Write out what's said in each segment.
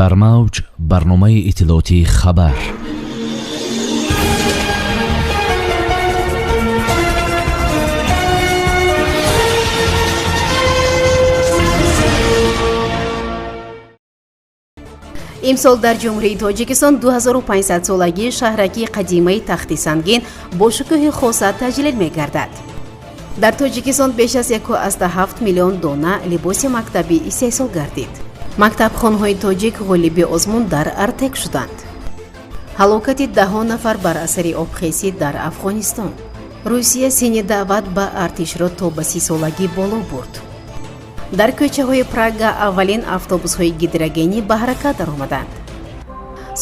дар мавҷ барномаи иттилоотии хабар. имсол дар ҷумҳурии тоҷикистон 2500 солагии шаҳракии қадимаи тахти сангин бо шукӯҳи хоса таҷлил мегардад. дар тоҷикистон беш аз 1.7 миллион дона либоси мактабӣ истеҳсол гардид. мактабхонҳои тоҷик ғолиби озмун дар Артек шуданд. ҳалокати даҳҳо нафар бар асари обхезӣ дар Афғонистон. Русия синни даъват ба артишро то ба 30 солагӣ боло бурд. дар кӯчаҳои Прага аввалин автобусҳои гидрогенӣ ба ҳаракат даромаданд.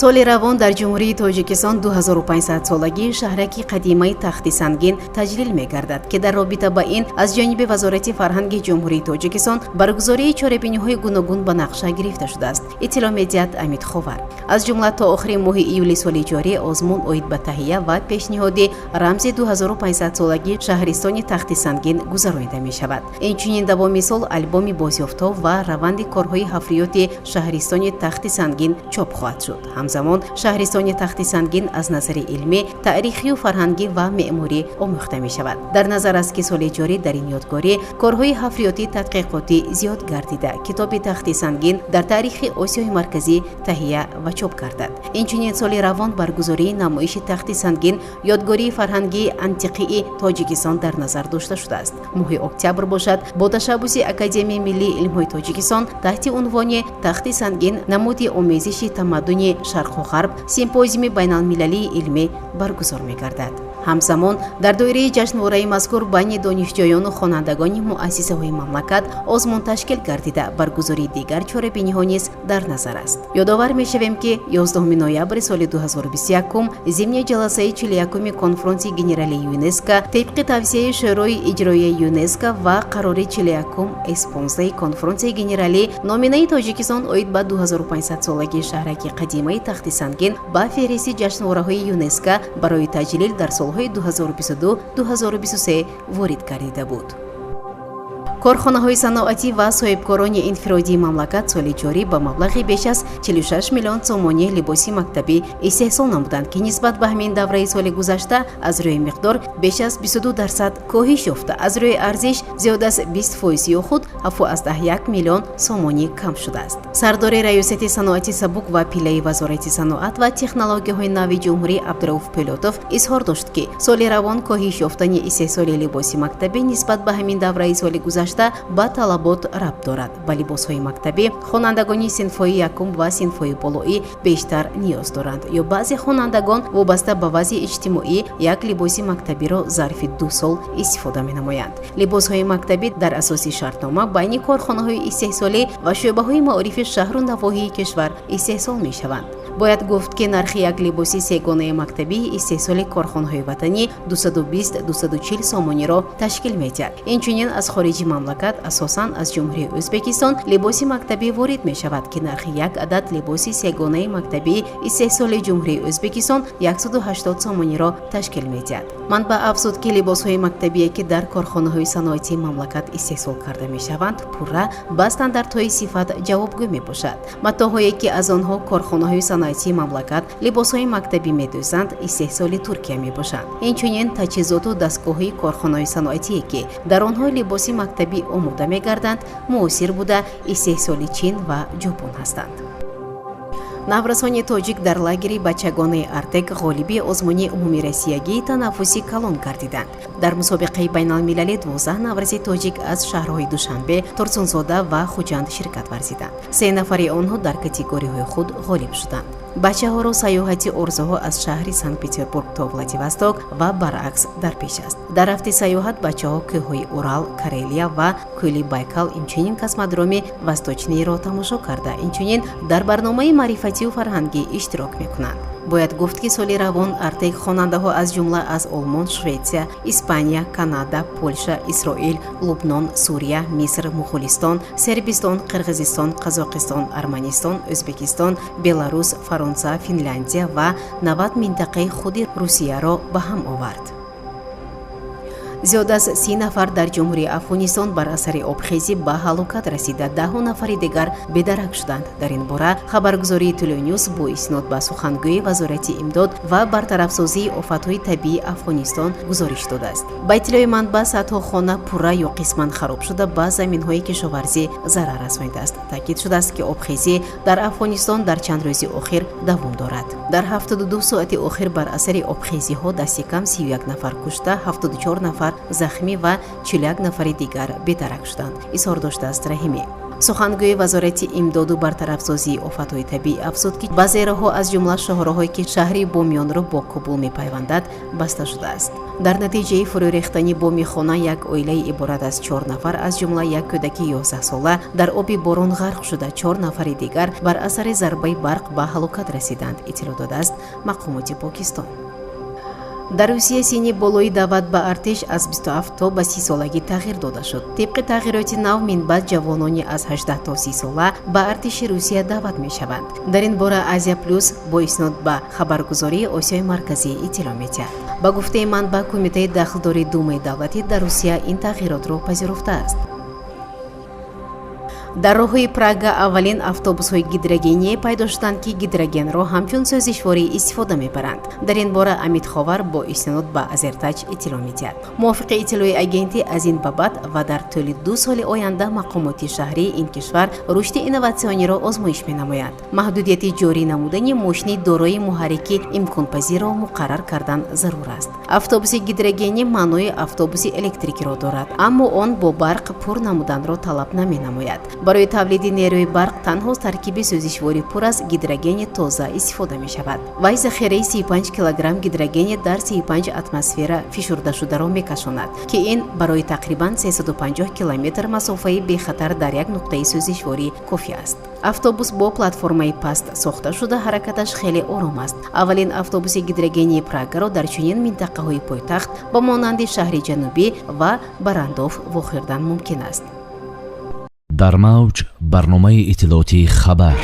соли равон дар ҷумҳурии тоҷикистон 2500 солагии шаҳраки қадимаи тахти сангин таҷлил мегардад, ки дар робита ба ин аз ҷониби вазорати фарҳанги ҷумҳурии тоҷикистон баргузории чорабиниҳои гуногун ба нақша гирифта шудааст. иттилоъ медиҳад Амид Ховар. аз ҷумла то охири моҳи июли соли ҷорӣ озмун оид ба таҳия ва пешниҳоди рамзи 2500 солагии шаҳристони тахти сангин гузаронида мешавад. инчунин давоми сол албоми бозёфтҳо ва раванди корҳои ҳафриёти шаҳристони тахти сангин чоп хоҳад шуд. ҳамзамон шаҳристони тахти сангин аз назари илмӣ, таърихию фарҳангӣ ва меъморӣ омӯхта мешавад. дар назар аст, ки соли ҷорӣ дар ин ёдгорӣ корҳои ҳафриётӣ тадқиқотӣ зиёд гардида китоби тахти сангин дар таърихи Осиёи марказӣ таҳия ва чоп гардад. инчунин соли равон баргузории намоиши тахти сангин ёдгории фарҳангии антиқии тоҷикистон дар назар дошта шудааст. моҳи октябр бошад бо ташаббуси Академияи миллии илмҳои тоҷикистон таҳти унвони тахти сангин намуди омезиши тамаддуни шарқу ғарб симпозиуми байналмилалии илмӣ баргузор мегардад. ҳамзамон дар доираи ҷашнвораи мазкур байни донишҷӯёну хонандагони муассисаҳои мамлакат озмун ташкил гардида баргузории дигар чорабиниҳо низ дар назар аст. ёдовар мешавем, ки 11 ноябри соли 2021 зимни ҷаласаи 41 конфронсияи генералии ЮНЕСКО табқи тавсияи шӯрои иҷроияи ЮНЕСКО ва қарори 41 эспонсаи конфронсияи генералии номинаи Тоҷикистон оид ба 2500 солагии шаҳраки қадимаи тахти сангин ба феҳристи ҷашнвораҳои ЮНЕСКО барои таҷлил дар солҳои 2022-2023 ворид гардида буд. корхонаҳои саноатӣ ва соҳибкорони инфиродии мамлакат соли ҷорӣ ба маблағи беш аз 46 миллион сомонии либоси мактабӣ истеҳсол намуданд, ки нисбат ба ҳамин давраи соли гузашта аз рӯи миқдор беш аз 22% коҳиш ёфта, аз рӯи арзиш зиёда аз 20% ё худ 7,1 миллион сомонӣ кам шудааст. сардори раёсати саноати сабук ва пиллаи вазорати саноат ва технологияҳои нави ҷумҳурӣ Абдурауф Пилотов изҳор дошт, ки соли равон коҳиш ёфтани истеҳсоли либоси мактабӣ нисбат ба ҳамин давраи соли гузашта ба талабот рабт дорад. ба либосҳои мактабӣ хонандагони синфҳои якум ва синфҳои болоӣ бештар ниёз доранд, ё баъзе хонандагон вобаста ба вазъи иҷтимоӣ як либоси мактабиро зарфи 2 сол истифода менамоянд. либосҳои мактабӣ дар асоси шартнома байни корхонаҳои истеҳсолӣ ва шӯъбаҳои маорифи шаҳру навоҳии кишвар истеҳсол мешаванд. бояд гуфт, ки нархи як либоси сегонаи мактабии истеҳсоли корхонаҳои ватанӣ 220-240 сомониро ташкил медиҳад. инчунин аз хориҷи мамлакат, асосан аз ҷумҳурии Ӯзбекистон либоси мактабӣ ворид мешавад, ки нархи як адад либоси сегонаи мактабии истеҳсоли ҷумҳурии Ӯзбекистон 180 сомониро ташкил медиҳад. манбаъ афзуд, ки либосҳои мактабие, ки дар корхонаҳои саноатии мамлакат истеҳсол карда мешаванд, пурра ба стандартҳои сифат ҷавобгӯ мебошад. матоҳое, ки аз онҳо корхонаҳои саноатии мамлакат либосҳои мактабӣ медӯзанд, истеҳсоли Туркия мебошанд. инчунин таҷҳизоту дастгоҳҳои корхонаҳои саноатие, ки дар онҳо либоси мактабӣ омода мегарданд, муосир буда истеҳсоли Чин ва Ҷопон ҳастанд. наврасони тоҷик дар лагери бачагонаи Артек ғолиби озмуни умумирасиягии танаффуси калон гардиданд. дар мусобиқаи байналмилалӣ 12 навраси тоҷик аз шаҳрҳои Душанбе, Турсунзода ва Хуҷанд ширкат варзиданд. 3 нафари онҳо дар категорияҳои худ ғолиб шуданд. бачаҳоро сайёҳати орзуҳо аз шаҳри Санкт-Петербург то Владивосток ва баръакс дар пеш аст. дар рафти сайёҳат бачаҳо кӯҳҳои Урал, Карелия ва кӯли Байкал, инчунин космодроми Восточнийро тамошо карда, инчунин дар барномаи маърифатию фарҳангӣ иштирок мекунанд. бояд гуфт, ки соли равон Артек хонандаҳо аз ҷумла аз Олмон, Шветсия, Испания, Канада, Польша, Исроил, Лубнон, Сурия, Миср, Мухулистон, Сербистон, Қирғизистон, Қазоқистон, Арманистон, Ӯзбекистон, Беларус, Фаронса, Финляндия ва 90 минтақаи худи Русияро ба ҳам овард. зиёда аз 30 нафар дар ҷумҳурии Афғонистон бар асари обхезӣ ба ҳалокат расида, 10 нафари дигар бедарак шуданд. Дар ин бора хабаргузории Тӯлонюс бо иснод ба сухангӯи Вазорати имдод ва бартарафсозии офатҳои табиии Афғонистон гузориш додааст. Ба иттилои манбаъ, садҳо хона пурра ё қисман хароб шуда, ба заминҳои кишоварзӣ зарар расонидааст. таъкид шудааст ки обхезӣ дар Афғонистон дар чанд рӯзи охир давом дорад. дар 72 соати охир бар асари обхезиҳо дасти кам 31 нафар кушта, 74 нафар захмӣ ва 41 нафари дигар бедарак шуданд, изҳор доштааст Раҳимӣ. сухангӯи Вазорати имдоду бартарафсозии офатҳои табиӣ афзуд, ки баъзе роҳҳо аз ҷумла шоҳроҳое ки шаҳри Бомёнро бо Кобул мепайвандад, баста шудааст. дар натиҷаи фурӯрехтани боми хона як оилаи иборат аз 4 нафар, аз ҷумла як кӯдаки 11-сола, дар оби борон ғарқ шуда, 4 нафари дигар бар асари зарбаи барқ ба ҳалокат расиданд, иттилоъ додааст мақомоти Покистон. дар Русия синни болои даъват ба артиш аз 27 то ба 30 солагӣ тағйир дода шуд. тибқи тағйироти нав минбаъд ҷавонони аз 18 то 30 сола ба артиши Русия даъват мешаванд. дар ин бора Азия Плюс бо иснод ба хабаргузории Осиёи Марказӣ иттилоъ медиҳад. ба гуфтаи манбаъ, Кумитаи дахлдори Думаи давлатӣ дар Русия ин тағйиротро пазируфтааст. дар роҳҳои Прага аввалин автобусҳои гидрогение пайдо шуданд, ки гидрогенро ҳамчун сӯзишворӣ истифода мебаранд. дар ин бора Амид Ховар бо иснод ба Азертаҷ иттилоъ медиҳад. мувофиқи иттилои агенти, аз ин ба баъд ва дар тӯли 2 соли оянда мақомоти шаҳрии ин кишвар рушди инноватсиониро озмоиш менамоянд. маҳдудияти ҷорӣ намудани мошини дорои муҳаррики имконпазирро муқаррар кардан зарур аст. автобуси гидрогенӣ маънои автобуси электрикиро дорад, аммо он бо барқ пур намуданро талаб наменамояд. барои тавлиди нерӯи барқ танҳо таркиби сӯзишвори пур аз гидрогени тоза истифода мешавад. вай захираи 35 килограмм гидрогени дар 35 атмосфера фишурдашударо мекашонад, ки ин барои тақрибан 350 километр масофаи бехатар дар як нуқтаи сӯзишворӣ кофӣ аст. автобус бо платформаи паст сохта шуда, ҳаракаташ хеле ором аст. аввалин автобуси гидрогении Прагаро дар чунин минтақаҳои пойтахт ба монанди шаҳри ҷанубӣ ва Барандов вохӯрдан мумкин аст. дар мавҷ барномаи иттилоотии хабар.